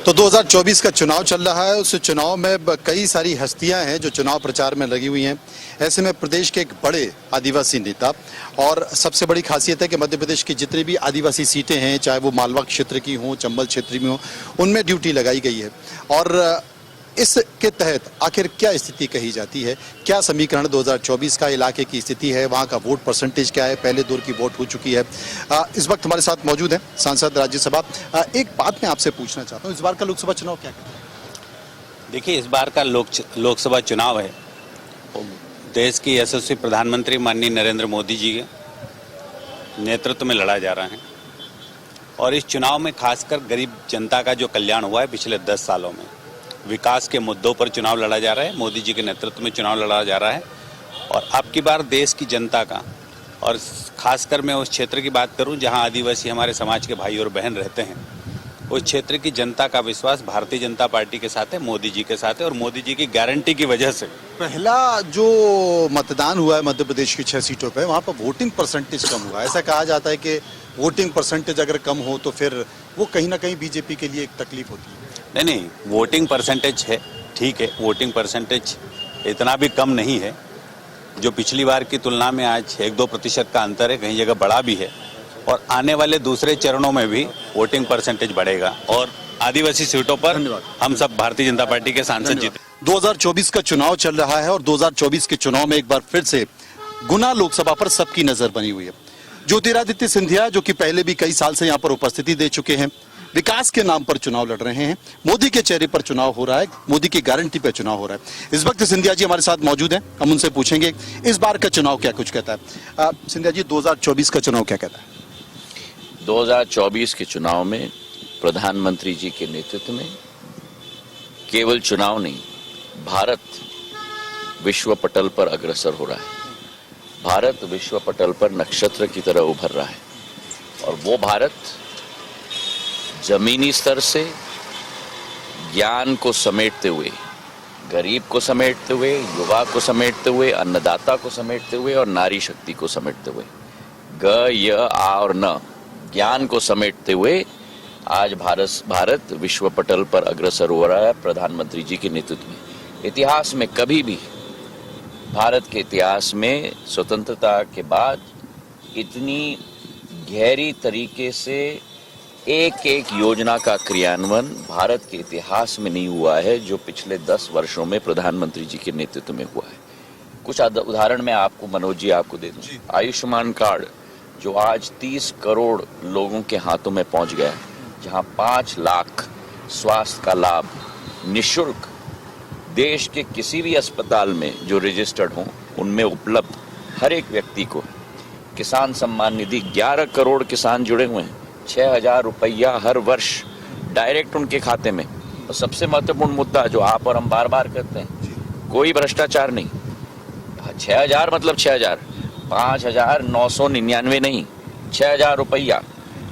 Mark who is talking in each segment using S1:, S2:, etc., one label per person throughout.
S1: तो 2024 का चुनाव चल रहा है। उस चुनाव में कई सारी हस्तियां हैं जो चुनाव प्रचार में लगी हुई हैं। ऐसे में प्रदेश के एक बड़े आदिवासी नेता, और सबसे बड़ी खासियत है कि मध्य प्रदेश की जितनी भी आदिवासी सीटें हैं, चाहे वो मालवा क्षेत्र की हों, चंबल क्षेत्र में हो, उनमें ड्यूटी लगाई गई है। और इसके तहत आखिर क्या स्थिति कही जाती है, क्या समीकरण 2024 का इलाके की स्थिति है, वहाँ का वोट परसेंटेज क्या है, पहले दौर की वोट हो चुकी है। इस वक्त हमारे साथ मौजूद हैं सांसद राज्यसभा। एक बात मैं आपसे पूछना चाहता हूँ, इस बार का लोकसभा चुनाव क्या कहते हैं?
S2: देखिए, इस बार का लोकसभा चुनाव है, देश की यशस्वी प्रधानमंत्री माननीय नरेंद्र मोदी जी के नेतृत्व में लड़ा जा रहा है। और इस चुनाव में खासकर गरीब जनता का जो कल्याण हुआ है पिछले 10 सालों में, विकास के मुद्दों पर चुनाव लड़ा जा रहा है। मोदी जी के नेतृत्व में चुनाव लड़ा जा रहा है। और अब की बार देश की जनता का, और खासकर मैं उस क्षेत्र की बात करूं जहां आदिवासी हमारे समाज के भाई और बहन रहते हैं, उस क्षेत्र की जनता का विश्वास भारतीय जनता पार्टी के साथ है, मोदी जी के साथ है। और मोदी जी की गारंटी की वजह से
S1: पहला जो मतदान हुआ है मध्य प्रदेश की 6 सीटों पे, वहाँ पर वोटिंग परसेंटेज कम हुआ है। ऐसा कहा जाता है कि वोटिंग परसेंटेज अगर कम हो तो फिर वो कहीं ना कहीं बीजेपी के लिए एक तकलीफ होती है।
S2: नहीं, वोटिंग परसेंटेज है, ठीक है, वोटिंग परसेंटेज इतना भी कम नहीं है। जो पिछली बार की तुलना में आज 1-2% का अंतर है, कहीं जगह बड़ा भी है। और आने वाले दूसरे चरणों में भी वोटिंग परसेंटेज बढ़ेगा और आदिवासी सीटों पर हम सब भारतीय जनता पार्टी के सांसद जीते।
S1: 2024 का चुनाव चल रहा है और 2024 के चुनाव में एक बार फिर से गुना लोकसभा पर सबकी नजर बनी हुई है। ज्योतिरादित्य सिंधिया, जो कि पहले भी कई साल से यहाँ पर उपस्थिति दे चुके हैं, विकास के नाम पर चुनाव लड़ रहे हैं। मोदी के चेहरे पर चुनाव हो रहा है, मोदी की गारंटी पर चुनाव हो रहा है। इस वक्त सिंधिया जी हमारे साथ मौजूद हैं, हम उनसे पूछेंगे इस बार का चुनाव क्या कुछ कहता है। सिंधिया जी, 2024 का चुनाव क्या कहता है?
S3: 2024 के चुनाव में प्रधानमंत्री जी के नेतृत्व में केवल चुनाव नहीं, भारत विश्व पटल पर अग्रसर हो रहा है। भारत विश्व पटल पर नक्षत्र की तरह उभर रहा है। और वो भारत जमीनी स्तर से ज्ञान को समेटते हुए, गरीब को समेटते हुए, युवा को समेटते हुए, अन्नदाता को समेटते हुए और नारी शक्ति को समेटते हुए, ग, य, आ और न, ज्ञान को समेटते हुए आज भारत विश्व पटल पर अग्रसर हो रहा है प्रधानमंत्री जी के नेतृत्व में। इतिहास में कभी भी, भारत के इतिहास में स्वतंत्रता के बाद इतनी गहरी तरीके से एक एक योजना का क्रियान्वयन भारत के इतिहास में नहीं हुआ है जो पिछले 10 वर्षों में प्रधानमंत्री जी के नेतृत्व में हुआ है। कुछ उदाहरण मैं आपको, मनोज जी, आपको दे दूं। आयुष्मान कार्ड जो आज 30 करोड़ लोगों के हाथों में पहुंच गया है, जहां 5 लाख स्वास्थ्य का लाभ निःशुल्क देश के किसी भी अस्पताल में जो रजिस्टर्ड हों उनमें उपलब्ध हर एक व्यक्ति को। किसान सम्मान निधि, 11 करोड़ किसान जुड़े हुए हैं, 6,000 रुपया हर वर्ष डायरेक्ट उनके खाते में। और सबसे महत्वपूर्ण मुद्दा जो आप और हम बार बार कहते हैं, कोई भ्रष्टाचार नहीं। 6,000 मतलब 6,000, 5,999 नहीं, 6,000 रुपया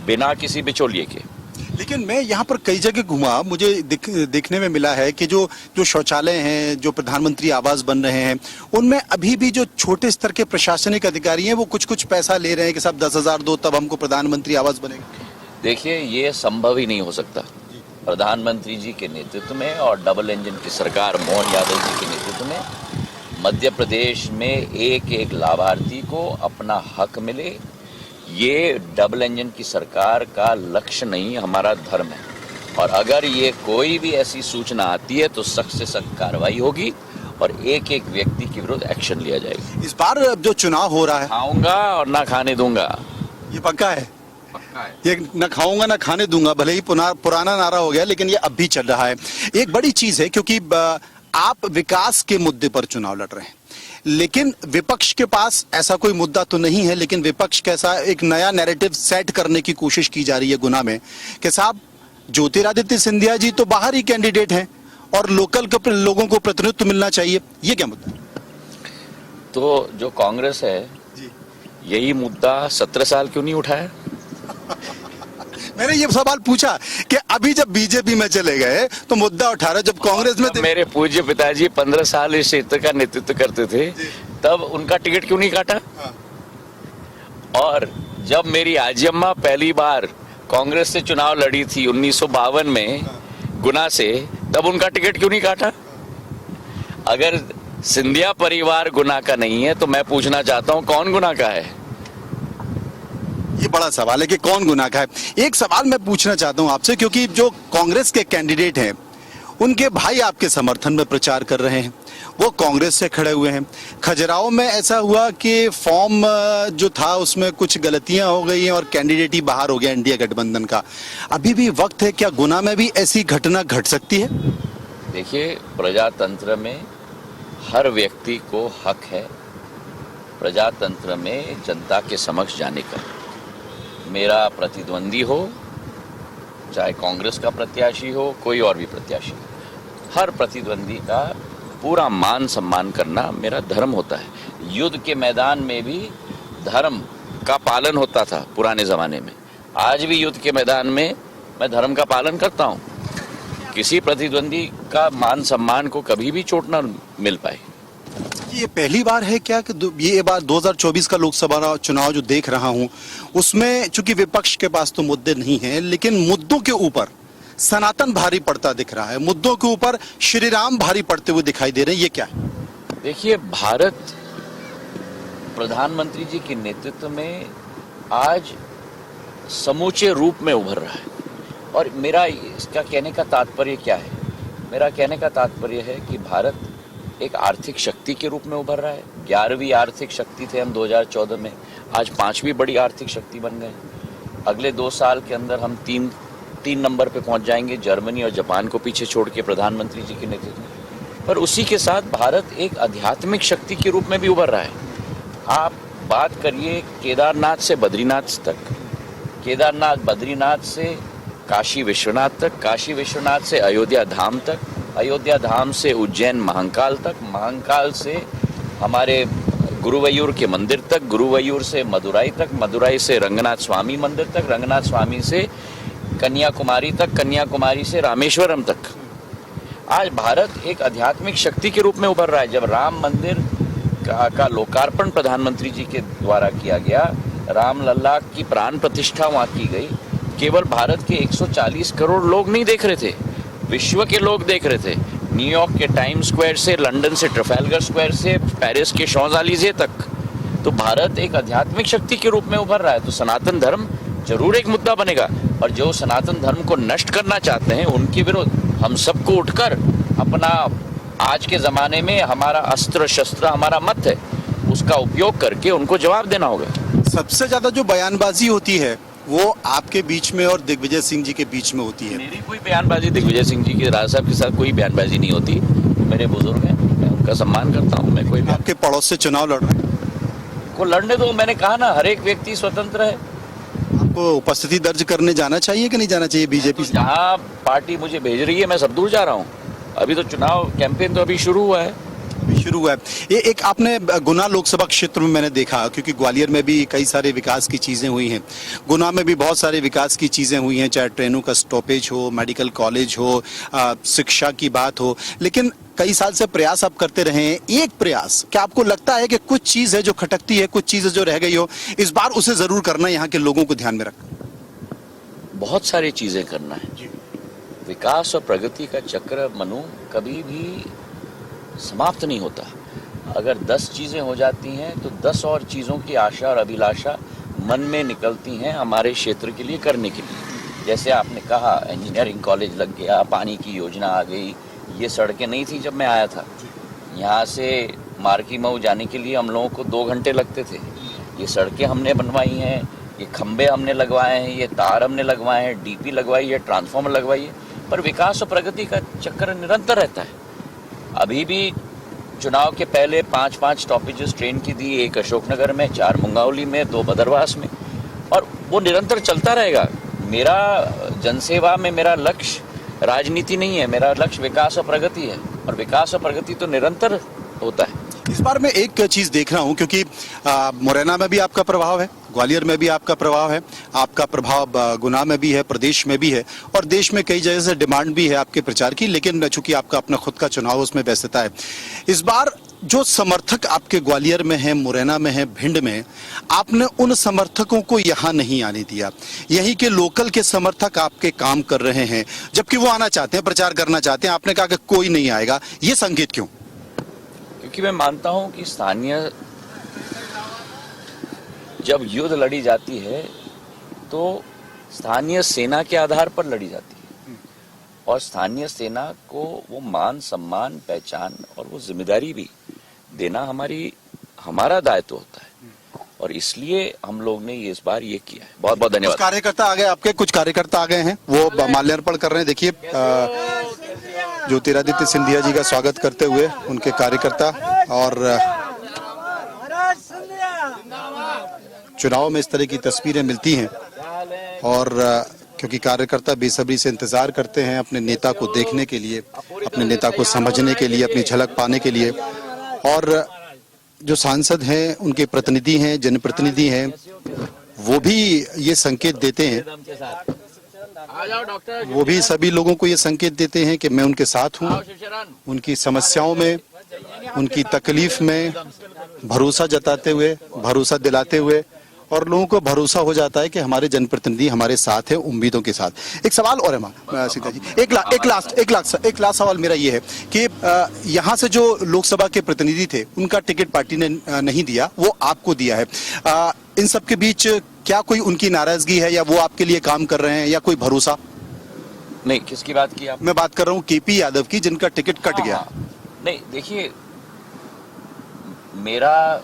S3: बिना किसी बिचौलिए के।
S1: लेकिन मैं यहाँ पर कई जगह घुमा, मुझे देखने में मिला है कि जो शौचालय हैं, जो प्रधानमंत्री आवास बन रहे हैं, उनमें अभी भी जो छोटे स्तर के प्रशासनिक अधिकारी हैं वो कुछ पैसा ले रहे हैं कि साहब 10,000 दो तब हमको प्रधानमंत्री आवास बनेगा।
S3: देखिए, ये संभव ही नहीं हो सकता। प्रधानमंत्री जी के नेतृत्व में और डबल इंजन की सरकार मोहन यादव जी के नेतृत्व में मध्य प्रदेश में एक एक लाभार्थी को अपना हक मिले, ये डबल इंजन की सरकार का लक्ष्य नहीं, हमारा धर्म है। और अगर ये कोई भी ऐसी सूचना आती है तो सख्त से सख्त कार्रवाई होगी और एक एक व्यक्ति के विरुद्ध एक्शन लिया जाएगा।
S1: इस बार जो चुनाव हो रहा है,
S3: खाऊंगा और ना खाने दूंगा,
S1: ये पक्का है। ये न खाऊंगा ना खाने दूंगा, भले ही पुराना नारा हो गया, लेकिन ये अब भी चल रहा है। एक बड़ी चीज है, क्योंकि आप विकास के मुद्दे पर चुनाव लड़ रहे हैं, लेकिन विपक्ष के पास ऐसा कोई मुद्दा तो नहीं है। लेकिन विपक्ष कैसा एक नया नैरेटिव सेट करने की कोशिश की जा रही है गुना में कि साहब ज्योतिरादित्य सिंधिया जी तो बाहर ही कैंडिडेट हैं और लोकल के लोगों को प्रतिनिधित्व मिलना चाहिए। ये क्या मुद्दा?
S3: तो जो कांग्रेस है यही मुद्दा 17 साल क्यों नहीं उठाया?
S1: मैंने ये सवाल पूछा कि अभी जब बीजेपी में चले गए तो मुद्दा उठा रहे, जब कांग्रेस में थे।
S3: मेरे पूज्य पिताजी 15 साल इस क्षेत्र का नेतृत्व करते थे, तब उनका टिकट क्यों नहीं काटा? और जब मेरी आजी अम्मा पहली बार कांग्रेस से चुनाव लड़ी थी 1952 में, गुना से, तब उनका टिकट क्यों नहीं काटा? अगर सिंधिया परिवार गुना का नहीं है तो मैं पूछना चाहता हूं कौन गुना का है?
S1: ये बड़ा सवाल है कि कौन गुनाह का है। एक सवाल मैं पूछना चाहता हूं आपसे, क्योंकि जो कांग्रेस के कैंडिडेट हैं उनके भाई आपके समर्थन में प्रचार कर रहे हैं, वो कांग्रेस से खड़े हुए हैं। खजुराहो में ऐसा हुआ कि फॉर्म जो था उसमें कुछ गलतियां हो गई हैं और कैंडिडेट ही बाहर हो गया इंडिया गठबंधन का। अभी भी वक्त है, क्या गुना में भी ऐसी घटना घट सकती है?
S3: देखिए, प्रजातंत्र में हर व्यक्ति को हक है प्रजातंत्र में जनता के समक्ष जाने का। मेरा प्रतिद्वंदी हो, चाहे कांग्रेस का प्रत्याशी हो, कोई और भी प्रत्याशी, हर प्रतिद्वंदी का पूरा मान सम्मान करना मेरा धर्म होता है। युद्ध के मैदान में भी धर्म का पालन होता था पुराने जमाने में, आज भी युद्ध के मैदान में मैं धर्म का पालन करता हूं। किसी प्रतिद्वंदी का मान सम्मान को कभी भी चोट न मिल पाए।
S1: ये पहली बार है क्या कि ये बार 2024 का लोकसभा चुनाव जो देख रहा हूं उसमें चूंकि विपक्ष के पास तो मुद्दे नहीं हैं, लेकिन मुद्दों के ऊपर सनातन भारी पड़ता दिख रहा है, मुद्दों के ऊपर श्री राम भारी पड़ते हुए दिखाई दे रहे हैं, ये क्या है?
S3: देखिए, भारत प्रधानमंत्री जी के नेतृत्व में आज समूचे रूप में उभर रहा है। और मेरा इसका कहने का तात्पर्य क्या है? मेरा कहने का तात्पर्य है कि भारत एक आर्थिक शक्ति के रूप में उभर रहा है। 11वीं आर्थिक शक्ति थे हम 2014 में, आज 5वीं बड़ी आर्थिक शक्ति बन गए। अगले 2 साल के अंदर हम तीन नंबर पे पहुंच जाएंगे, जर्मनी और जापान को पीछे छोड़ के प्रधानमंत्री जी के नेतृत्व में। पर उसी के साथ भारत एक आध्यात्मिक शक्ति के रूप में भी उभर रहा है। आप बात करिए केदारनाथ से बद्रीनाथ तक, केदारनाथ बद्रीनाथ से काशी विश्वनाथ तक, काशी विश्वनाथ से अयोध्या धाम तक, अयोध्या धाम से उज्जैन महाकाल तक, महाकाल से हमारे गुरुवायूर के मंदिर तक, गुरुवायूर से मदुराई तक, मदुराई से रंगनाथ स्वामी मंदिर तक, रंगनाथ स्वामी से कन्याकुमारी तक, कन्याकुमारी से रामेश्वरम तक। आज भारत एक आध्यात्मिक शक्ति के रूप में उभर रहा है। जब राम मंदिर का लोकार्पण प्रधानमंत्री जी के द्वारा किया गया, रामलला की प्राण प्रतिष्ठा वहां की गई, केवल भारत के 140 करोड़ लोग नहीं देख रहे थे, विश्व के लोग देख रहे थे। न्यूयॉर्क के टाइम स्क्वायर से, लंदन से ट्रफेलगर स्क्वायर से, पेरिस के शॉज़-एलिज़े तक। तो भारत एक आध्यात्मिक शक्ति के रूप में उभर रहा है। तो सनातन धर्म जरूर एक मुद्दा बनेगा, और जो सनातन धर्म को नष्ट करना चाहते हैं उनके विरुद्ध हम सबको उठकर अपना, आज के ज़माने में हमारा अस्त्र शस्त्र हमारा मत है, उसका उपयोग करके उनको जवाब देना होगा।
S1: सबसे ज्यादा जो बयानबाजी होती है वो आपके बीच में और दिग्विजय सिंह जी के बीच में होती है।
S3: मेरी कोई बयानबाजी दिग्विजय सिंह जी की, राजा साहब के साथ कोई बयानबाजी नहीं होती। मेरे बुजुर्ग हैं, मैं उनका सम्मान करता हूँ। मैं कोई
S1: आपके पड़ोस से चुनाव लड़ रहे हैं,
S3: को लड़ने दो। मैंने कहा ना, हर एक व्यक्ति स्वतंत्र है।
S1: आपको उपस्थिति दर्ज करने जाना चाहिए कि नहीं जाना चाहिए बीजेपी से?
S3: जहाँ पार्टी मुझे भेज रही है मैं सब दूर जा रहा हूँ। अभी तो चुनाव कैंपेन तो अभी शुरू हुआ है।
S1: शुरू हुआ है। ये एक आपने गुना लोकसभा क्षेत्र में मैंने देखा, क्योंकि ग्वालियर में भी कई सारे विकास की चीजें हुई हैं, गुना में भी बहुत सारे विकास की चीजें हुई हैं, चाहे ट्रेनों का स्टॉपेज हो, मेडिकल कॉलेज हो, शिक्षा की बात हो, लेकिन कई साल से प्रयास आप करते रहे हैं। एक प्रयास, क्या आपको लगता है कि कुछ चीज है जो खटकती है, कुछ चीज जो रह गई हो, इस बार उसे जरूर करना है, यहाँ के लोगों को ध्यान में रखना?
S3: बहुत सारी चीजें करना है। विकास और प्रगति का चक्र मनु कभी भी समाप्त नहीं होता। अगर 10 चीजें हो जाती हैं तो 10 और चीजों की आशा और अभिलाषा मन में निकलती हैं हमारे क्षेत्र के लिए करने के लिए। जैसे आपने कहा, इंजीनियरिंग कॉलेज लग गया, पानी की योजना आ गई। ये सड़कें नहीं थी जब मैं आया था। यहाँ से मार्की मऊ जाने के लिए हम लोगों को 2 घंटे लगते थे। ये सड़कें हमने बनवाई हैं, ये खंबे हमने लगवाए हैं, ये तार हमने लगवाए हैं, डीपी लगवाई है, ट्रांसफार्मर लगवाई है। पर विकास और प्रगति का चक्कर निरंतर रहता है। अभी भी चुनाव के पहले 5 स्टॉपेजेस ट्रेन की दी, 1 अशोकनगर में, 4 मुंगावली में, 2 बदरवास में, और वो निरंतर चलता रहेगा। मेरा जनसेवा में मेरा लक्ष्य राजनीति नहीं है, मेरा लक्ष्य विकास और प्रगति है, और विकास और प्रगति तो निरंतर होता है।
S1: इस बार मैं एक चीज देख रहा हूं, क्योंकि मुरैना में भी आपका प्रभाव है, ग्वालियर में भी आपका प्रभाव है, आपका प्रभाव गुना में भी है, प्रदेश में भी है, और देश में कई जगह से डिमांड भी है आपके प्रचार की, लेकिन चूंकि आपका अपना खुद का चुनाव उसमें व्यस्तता है। इस बार जो समर्थक आपके ग्वालियर में हैं, मुरैना में हैं, भिंड में, आपने उन समर्थकों को यहाँ नहीं आने दिया। यही के लोकल के समर्थक आपके काम कर रहे हैं, जबकि वो आना चाहते हैं, प्रचार करना चाहते हैं। आपने कहा कि कोई नहीं आएगा, ये संकेत क्यों?
S3: क्योंकि मैं मानता हूं कि स्थानीय जब युद्ध लड़ी जाती है तो स्थानीय सेना के आधार पर लड़ी जाती है, और स्थानीय सेना को वो मान, सम्मान, पहचान और वो जिम्मेदारी भी देना हमारा दायित्व होता है, और इसलिए हम लोग ने इस बार ये किया है। बहुत बहुत धन्यवाद।
S1: कार्यकर्ता आ गए आपके, कुछ कार्यकर्ता आ गए हैं, वो माल्यार्पण कर रहे हैं। देखिए ज्योतिरादित्य सिंधिया जी का स्वागत करते हुए उनके कार्यकर्ता, और चुनाव में इस तरह की तस्वीरें मिलती हैं, और क्योंकि कार्यकर्ता बेसब्री से इंतजार करते हैं अपने नेता को देखने के लिए, अपने नेता को समझने के लिए, अपनी झलक पाने के लिए। और जो सांसद हैं, उनके प्रतिनिधि हैं, जनप्रतिनिधि हैं, वो भी ये संकेत देते हैं, वो भी सभी लोगों को ये संकेत देते हैं कि मैं उनके साथ हूँ, उनकी समस्याओं में, उनकी तकलीफ में भरोसा जताते हुए, भरोसा दिलाते हुए, और लोगों को भरोसा हो जाता है कि हमारे जनप्रतिनिधि हमारे साथ है, उम्मीदों के साथ। एक सवाल और है सीता जी, एक लास्ट सवाल मेरा ये है कि यहाँ से जो लोकसभा के प्रतिनिधि थे, उनका टिकट पार्टी ने नहीं दिया, वो आपको दिया है। इन सब के बीच क्या कोई उनकी नाराजगी है, या वो आपके लिए काम कर रहे हैं, या कोई भरोसा?
S3: नहीं, किसकी बात की आप?
S1: मैं बात कर रहा हूँ केपी यादव की, जिनका टिकट कट गया।
S3: नहीं, देखिए, मेरा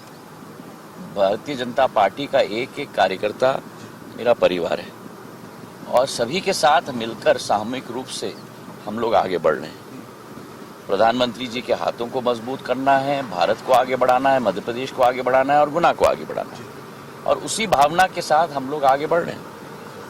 S3: भारतीय जनता पार्टी का एक एक कार्यकर्ता मेरा परिवार है, और सभी के साथ मिलकर सामूहिक रूप से हम लोग आगे बढ़ रहे हैं। प्रधानमंत्री जी के हाथों को मजबूत करना है, भारत को आगे बढ़ाना है, मध्य प्रदेश को आगे बढ़ाना है, और गुना को आगे बढ़ाना है, और उसी भावना के साथ हम लोग आगे बढ़ रहे हैं।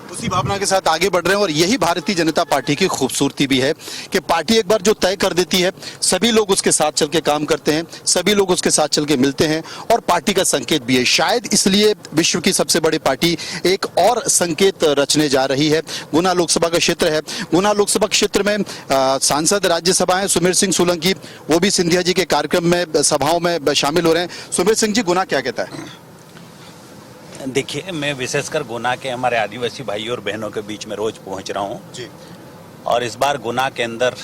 S1: उसी भावना के साथ आगे बढ़ रहे हैं, और यही भारतीय जनता पार्टी की खूबसूरती भी है कि पार्टी एक बार जो तय कर देती है, सभी लोग उसके साथ चल के काम करते हैं, सभी लोग उसके साथ चल के मिलते हैं, और पार्टी का संकेत भी है। शायद इसलिए विश्व की सबसे बड़ी पार्टी एक और संकेत रचने जा रही है। गुना लोकसभा का क्षेत्र है, गुना लोकसभा क्षेत्र में सांसद राज्यसभा है सुमेर सिंह सोलंकी, वो भी सिंधिया जी के कार्यक्रम में, सभाओं में शामिल हो रहे हैं। सुमेर सिंह जी, गुना क्या कहता है?
S2: देखिए, मैं विशेषकर गुना के हमारे आदिवासी भाइयों और बहनों के बीच में रोज पहुंच रहा हूं जी, और इस बार गुना के अंदर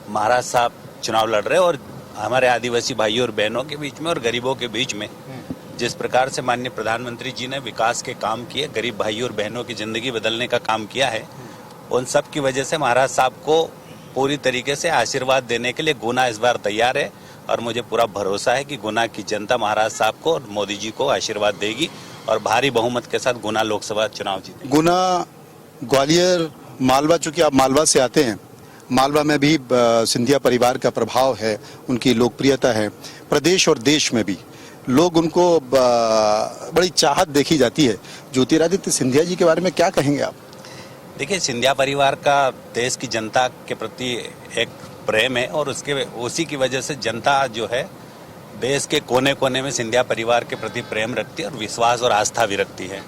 S2: महाराज साहब चुनाव लड़ रहे हैं, और हमारे आदिवासी भाइयों और बहनों के बीच में और गरीबों के बीच में जिस प्रकार से माननीय प्रधानमंत्री जी ने विकास के काम किए, गरीब भाइयों और बहनों की जिंदगी बदलने का काम किया है, उन सब की वजह से महाराज साहब को पूरी तरीके से आशीर्वाद देने के लिए गुना इस बार तैयार है, और मुझे पूरा भरोसा है कि गुना की जनता महाराज साहब को और मोदी जी को आशीर्वाद देगी, और भारी बहुमत के साथ गुना लोकसभा चुनाव जीतेगी। गुना, ग्वालियर, मालवा, चूंकि आप मालवा से आते हैं, मालवा में भी सिंधिया परिवार का प्रभाव है, उनकी लोकप्रियता है, प्रदेश और देश में भी लोग उनको बड़ी चाहत देखी जाती है। ज्योतिरादित्य सिंधिया जी के बारे में क्या कहेंगे आप? देखिए, सिंधिया परिवार का देश की जनता के प्रति एक प्रेम है, और उसी की वजह से जनता जो है देश के कोने कोने में सिंधिया परिवार के प्रति प्रेम रखती है, और विश्वास और आस्था भी रखती है।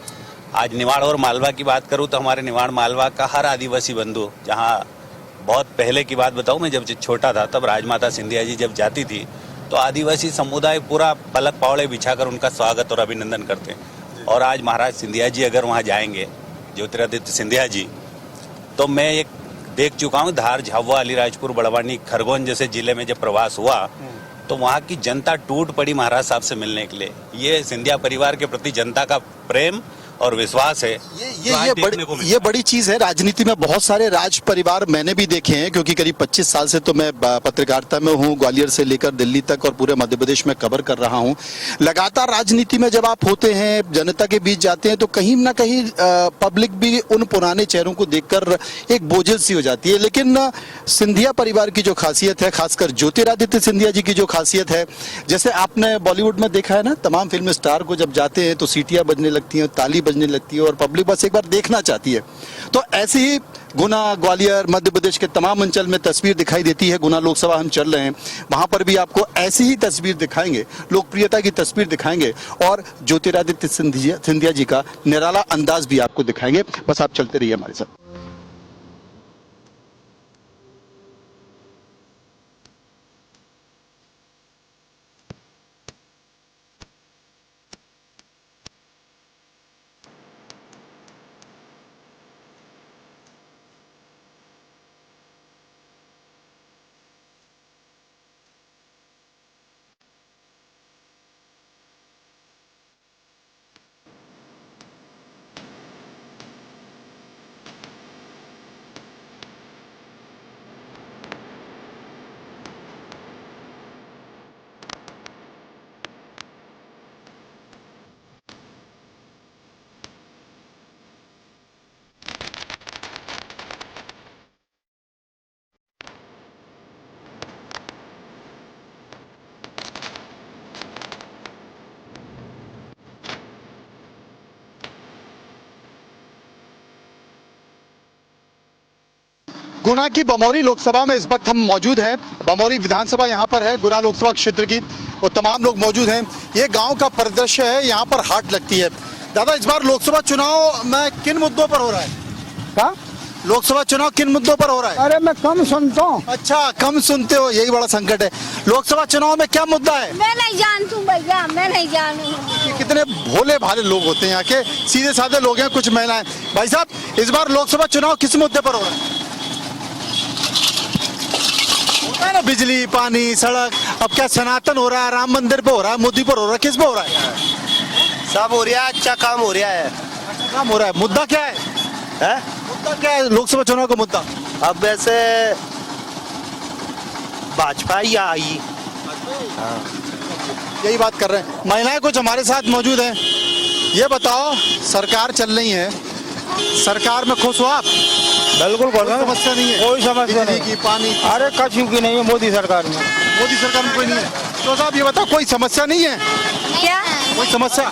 S2: आज निवाड़ और मालवा की बात करूं तो हमारे निवाड़ मालवा का हर आदिवासी बंधु, जहां बहुत पहले की बात बताऊं, मैं जब छोटा था तब राजमाता सिंधिया जी जब जाती थी तो आदिवासी समुदाय पूरा पलक पावड़े बिछाकर उनका स्वागत और अभिनंदन करते हैं। और आज महाराज सिंधिया जी अगर वहाँ जाएंगे, ज्योतिरादित्य सिंधिया जी, तो मैं एक देख चुका हूँ, धार, झाबुआ, अलीराजपुर, बड़वानी, खरगोन जैसे जिले में जब प्रवास हुआ तो वहाँ की जनता टूट पड़ी महाराज साहब से मिलने के लिए। ये सिंधिया परिवार के प्रति जनता का प्रेम और विश्वास है।
S1: ये बड़ी चीज है। राजनीति में बहुत सारे राज परिवार मैंने भी देखे हैं, क्योंकि करीब 25 साल से तो मैं पत्रकारिता में हूँ, ग्वालियर से लेकर दिल्ली तक और पूरे मध्य प्रदेश में कवर कर रहा हूँ। लगातार राजनीति में जब आप होते हैं, जनता के बीच जाते हैं, तो कहीं ना कहीं पब्लिक भी उन पुराने चेहरों को देखकर एक बोझिल सी हो जाती है। लेकिन सिंधिया परिवार की जो खासियत है, खासकर ज्योतिरादित्य सिंधिया जी की जो खासियत है, जैसे आपने बॉलीवुड में देखा है ना, तमाम फिल्म स्टार को जब जाते हैं तो सीटियां बजने लगती हैं, ताली बजने लगती है, और पब्लिक बस एक बार देखना चाहती है। तो ऐसे ही गुना, ग्वालियर, मध्य प्रदेश के तमाम अंचल में तस्वीर दिखाई देती है। गुना लोकसभा हम चल रहे हैं, वहां पर भी आपको ऐसी ही तस्वीर दिखाएंगे, लोकप्रियता की तस्वीर दिखाएंगे, और ज्योतिरादित्य सिंधिया जी का निराला अंदाज भी आपको दिखाएंगे। बस आप चलते रहिए हमारे साथ। गुना की बमौरी लोकसभा में इस वक्त हम मौजूद हैं। बमौरी विधानसभा यहाँ पर है, गुना लोकसभा क्षेत्र की, वो तमाम लोग मौजूद हैं। ये गांव का परिदृश्य है, यहाँ पर हाट लगती है। दादा, इस बार लोकसभा चुनाव में किन मुद्दों पर हो रहा है?
S4: क्या?
S1: लोकसभा चुनाव किन मुद्दों पर हो रहा है?
S4: अरे मैं कम सुनता हूँ।
S1: अच्छा, कम सुनते हो, यही बड़ा संकट है। लोकसभा चुनाव में क्या मुद्दा है?
S5: मैं नहीं जानती हूँ भैया, मैं नहीं जानू।
S1: ये कितने भोले भाले लोग होते हैं यहाँ के, सीधे साधे लोग हैं, कुछ महिलाएं। भाई साहब, इस बार लोकसभा चुनाव किस मुद्दे पर हो रहा है? होता है ना, बिजली, पानी, सड़क। अब क्या सनातन हो रहा है, राम मंदिर पे हो रहा है, मोदी पर हो रहा है, किस पे हो रहा है?
S6: सब हो रहा है, अच्छा काम हो रहा है।
S1: अच्छा काम हो रहा है। मुद्दा क्या है?
S6: हैं?
S1: मुद्दा क्या है लोकसभा चुनाव का मुद्दा?
S6: अब वैसे भाजपा ही आई।
S1: यही बात कर रहे हैं। महिलाएं कुछ हमारे साथ मौजूद हैं। ये बताओ, सरकार चल रही है, सरकार में खुश हो आप?
S4: बिल्कुल
S1: कोई समस्या नहीं है?
S4: कोई समस्या
S1: बिजली
S4: नहीं।
S1: की, पानी की?
S4: अरे कछु की नहीं है मोदी सरकार में।
S1: मोदी सरकार में कोई नहीं है। तो साहब ये बताओ, कोई समस्या नहीं है?
S5: क्या?
S1: कोई समस्या?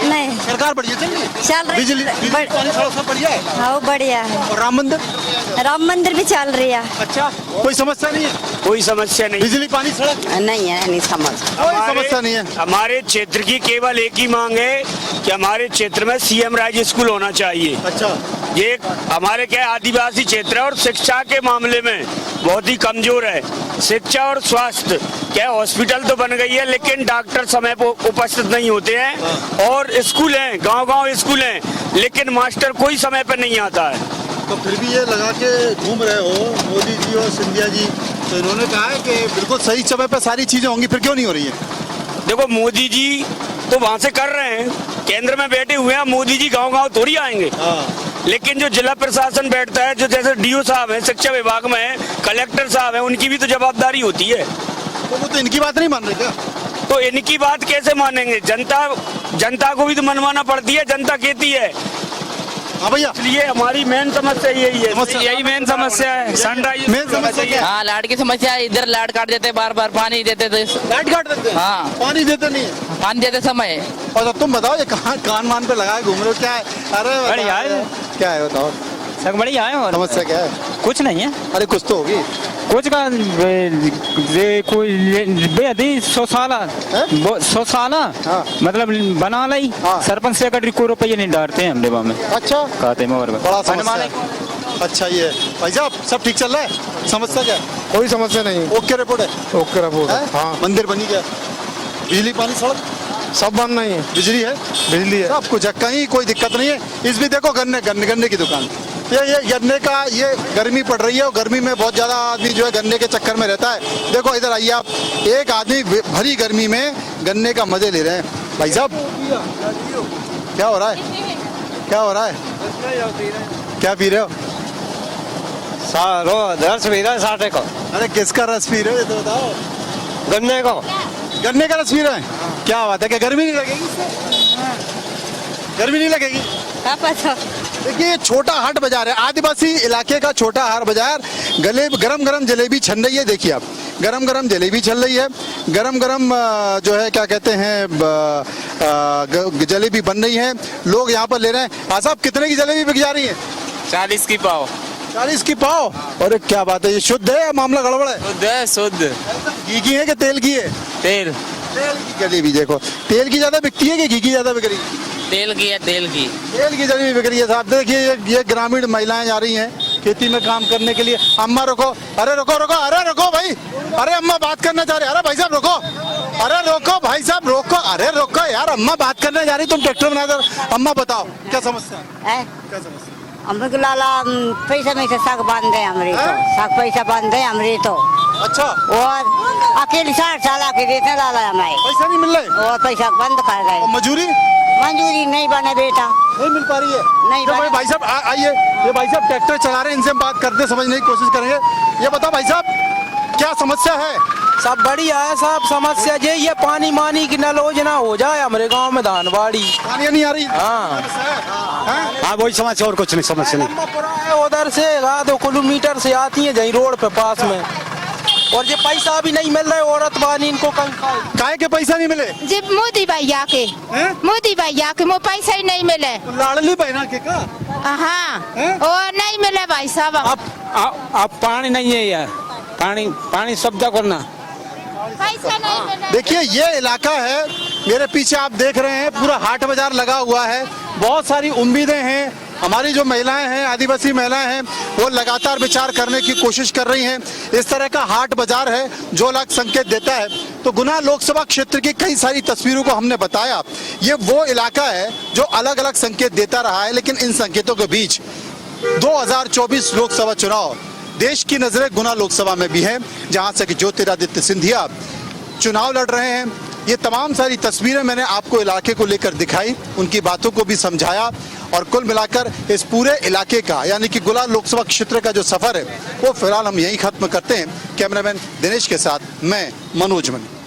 S5: नहीं,
S1: सरकार बढ़िया चल रही है?
S5: चल रही।
S1: बिजली, पानी, सड़क सब बढ़िया है?
S5: हाँ, बढ़िया है।
S1: और राम मंदिर?
S5: राम मंदिर भी चल रही है।
S1: अच्छा, कोई समस्या नहीं है?
S7: कोई समस्या नहीं।
S1: बिजली, पानी, सड़क
S5: नहीं है, नहीं समझ।
S1: कोई समस्या नहीं है।
S7: हमारे क्षेत्र की केवल एक ही मांग है कि हमारे क्षेत्र में सीएम राज स्कूल होना चाहिए।
S1: अच्छा,
S7: ये आदिवासी क्या है, आदिवासी क्षेत्र है और शिक्षा के मामले में बहुत ही कमजोर है। शिक्षा और स्वास्थ्य क्या हॉस्पिटल तो बन गई है, लेकिन डॉक्टर समय पर उपस्थित नहीं होते हैं। और स्कूल हैं, गांव-गांव स्कूल हैं, लेकिन मास्टर कोई समय पर नहीं आता है।
S1: तो फिर भी ये लगा के घूम रहे हो मोदी जी और सिंधिया जी, तो इन्होंने कहा है कि बिल्कुल सही समय पर सारी चीजें होंगी, फिर क्यों नहीं हो रही है?
S7: देखो, मोदी जी तो वहां से कर रहे हैं, केंद्र में बैठे हुए हैं। मोदी जी गांव-गांव थोड़ी आएंगे। लेकिन जो जिला प्रशासन बैठता है, जो जैसे डीओ साहब है, शिक्षा विभाग में है, कलेक्टर साहब है, उनकी भी तो जवाबदारी होती है।
S1: तो वो तो इनकी बात नहीं मान रहे क्या?
S7: तो इनकी बात कैसे मानेंगे? जनता को भी तो मनवाना पड़ती है, जनता कहती है।
S1: हाँ भैया,
S7: इसलिए हमारी मेन समस्या यही है।
S8: यही मेन समस्या है। सनराइज
S1: मेन समस्या क्या है?
S8: हाँ, लाइट की समस्या है। इधर लाइट काट देते, बार बार पानी देते थे।
S1: लाइट काट देते हैं?
S8: हाँ।
S1: पानी देते नहीं है?
S8: पानी देते समय।
S1: और अब तुम बताओ, ये कहाँ कान मान पे लगाए घूम रहे हो, क्या है? अरे बताओ,
S8: बढ़िया है।
S1: क्या है बताओ,
S8: सब बढ़िया है। और
S1: समस्या क्या है?
S8: कुछ नहीं है।
S1: अरे कुछ तो होगी।
S8: कुछ का कोई बेहदी 100 साल
S1: हैं?
S8: 100 साल
S1: हाँ।
S8: मतलब बना ली।
S1: हाँ।
S8: सरपंच सेक्रेटरी को रुपये नहीं डालते हैं हम देवा में,
S1: अच्छा,
S8: खाते में। और
S1: बड़ा समस्या है। अच्छा, ये भाई साहब सब ठीक चल रहा है? समस्या क्या है?
S4: कोई समस्या नहीं।
S1: ओके रिपोर्ट है?
S4: Okay report.
S1: है?
S4: हाँ,
S1: मंदिर बनी गया, बिजली, पानी, सड़क
S4: सब बन नहीं है।
S1: बिजली है,
S4: बिजली है।
S1: सब कुछ है, कहीं कोई दिक्कत नहीं है। इस भी देखो, गन्ने की दुकान, ये गन्ने का, ये गर्मी पड़ रही है और गर्मी में बहुत ज्यादा आदमी जो है गन्ने के चक्कर में रहता है। देखो इधर आइए आप, एक आदमी भरी गर्मी में गन्ने का मजे ले रहे हैं। भाई साहब, क्या हो रहा है? क्या हो रहा है? क्या पी रहे हो?
S4: रस पी रहा है 60 का।
S1: अरे किसका रस पी रहे हो, ये तो बताओ।
S4: गन्ने का।
S1: गन्ने का रस पी रहे हैं? क्या बात है, क्या गर्मी नहीं लगेगी? गर्मी नहीं लगेगी?
S5: क्या पता?
S1: देखिए, ये छोटा हाट बाजार है, आदिवासी इलाके का छोटा हाट बाजार। गरम गरम जलेबी छन रही है, देखिए आप, गरम गरम जलेबी चल रही है, गरम गरम जो है क्या कहते हैं, जलेबी बन रही है, लोग यहाँ पर ले रहे हैं। हाँ साहब, कितने की जलेबी बिक जा रही है?
S8: 40 की पाव।
S1: 40 की पाव? अरे क्या बात है, ये शुद्ध है या मामला गड़बड़ है?
S8: शुद्ध है, शुद्ध।
S1: घी की है कि तेल की है?
S8: तेल।
S1: तेल की जलेबी। देखो, तेल की ज्यादा बिकती है कि घी की ज्यादा बिक रही है?
S8: तेल की है, तेल की।
S1: तेल की जलेबी बिक रही है साहब। देखिए, ये ग्रामीण महिलाएं जा रही हैं खेती में काम करने के लिए। अम्मा रुको, अरे रुको रुको, अरे रुको भाई, अरे अम्मा बात करना चाह रही, अरे भाई साहब रुको, अरे रोको भाई साहब रोको, अरे रोको यार, अम्मा बात करने जा रही, तुम ट्रैक्टर बना दो। अम्मा बताओ क्या समस्या है? क्या समस्या?
S5: हमको लाला पैसा में से साग बांध दे हमरे तो, साग पैसा बांध दे हमरे तो।
S1: अच्छा,
S5: और अकेले 60 साल के देते लाला हमारे,
S1: पैसा नहीं मिल रहे
S5: और पैसा बंद कर गए।
S1: और मजूरी
S5: मंजूरी नहीं बने बेटा,
S1: नहीं मिल पा रही है?
S5: नहीं
S1: तो
S5: बने।
S1: भाई साहब आइए, ये भाई साहब ट्रैक्टर चला रहे हैं, इनसे हम बात करते समझने की कोशिश करेंगे। ये बताओ भाई साहब, क्या समस्या है?
S4: सब बढ़िया है साहब। समस्या ये पानी मानी की नल योजना हो जाए हमारे गांव में, धानबाड़ी
S1: पानी नहीं आ रही?
S4: हाँ।
S1: हाँ,
S6: वही समस्या, और कुछ नहीं समस्या नहीं।
S4: लंबा है, उधर से 2 किलोमीटर से आती है, जहीं रोड पे पास में। और ये पैसा भी नहीं मिल रहा है, औरत बानी इनको
S1: काहे के पैसा नहीं मिले?
S9: जी मोदी भैया के, मोदी भैया के मुझे पैसा ही नहीं मिले।
S1: लाडली बहना के का?
S9: हाँ, और नहीं मिले भाई साहब।
S4: अब पानी नहीं है यार, पानी पानी सब करना।
S9: पैसा नहीं मिल रहा।
S1: देखिए ये इलाका है, मेरे पीछे आप देख रहे हैं पूरा हाट बाजार लगा हुआ है। बहुत सारी उम्मीदें हैं, हमारी जो महिलाएं हैं, आदिवासी महिलाएं हैं, वो लगातार विचार करने की कोशिश कर रही हैं। इस तरह का हाट बाजार है जो अलग संकेत देता है। तो गुना लोकसभा क्षेत्र की कई सारी तस्वीरों को हमने बताया, ये वो इलाका है जो अलग अलग संकेत देता रहा है। लेकिन इन संकेतों के बीच 2024 लोकसभा चुनाव, देश की नजरें गुना लोकसभा में भी है, जहां से कि ज्योतिरादित्य सिंधिया चुनाव लड़ रहे हैं। ये तमाम सारी तस्वीरें मैंने आपको इलाके को लेकर दिखाई, उनकी बातों को भी समझाया, और कुल मिलाकर इस पूरे इलाके का यानी कि गुना लोकसभा क्षेत्र का जो सफर है वो फिलहाल हम यहीं खत्म करते हैं। कैमरामैन दिनेश के साथ मैं मनोज मनी।